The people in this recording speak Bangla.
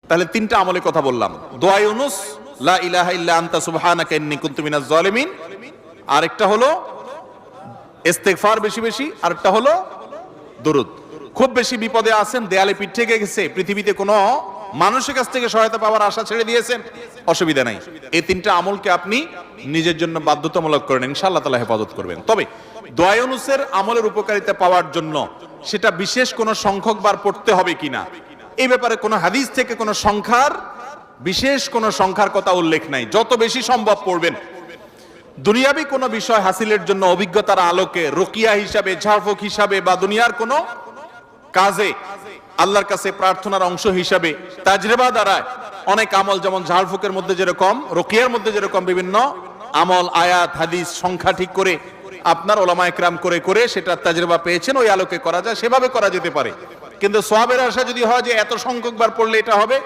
তাহলে তিনটা আমলের কথা বললাম, দোয়া ইউনুস, লা ইলাহা ইল্লা আনতা সুবহানাকা ইন্নী কুনতু মিনাজ জালিমিন, আরেকটা হলো ইস্তেগফার বেশি বেশি, আরেকটা হলো দরুদ। খুব বেশি বিপদে আছেন, দেয়ালে পিঠ থেকে গেছে, পৃথিবীতে কোনো মানুষের কাছ থেকে সহায়তা পাওয়ার আশা ছেড়ে দিয়েছেন, অসুবিধা নাই, এই তিনটা আমলকে আপনি নিজের জন্য বাধ্যতামূলক করেন, ইনশাআল্লাহ তাআলা হেফাজত করবেন। তবে দোয়া ইউনুসের আমলের উপকারিতা পাওয়ার জন্য সেটা বিশেষ কোনো সংখ্যক বার পড়তে হবে কিনা, এই ব্যাপারে কোনো হাদিস থেকে কোনো সংখ্যার, বিশেষ কোনো সংখ্যার কথা উল্লেখ নাই। যত বেশি সম্ভব পড়বেন। দুনিয়াবি কোনো বিষয় হাসিলের জন্য অভিজ্ঞতার আলোকে, রকিয়া হিসাবে, ঝাড়ফুঁক হিসাবে, বা দুনিয়ার কোনো কাজে আল্লাহর কাছে প্রার্থনার অংশ হিসাবে তাজরিবা দ্বারা অনেক আমল, যেমন ঝাড়ফুঁকের মধ্যে যেরকম, রকিয়ার মধ্যে যেরকম বিভিন্ন আমল, আয়াত, হাদিস, সংখ্যা ঠিক করে আপনার ওলামা একরাম করে করে সেটা তাজরিবা পেয়েছেন, ওই আলোকে করা যায়, সেভাবে করা যেতে পারে। কিন্তু সওয়াবের আশা যদি হয় যে এত সংখ্যক বার পড়লে এটা হবে,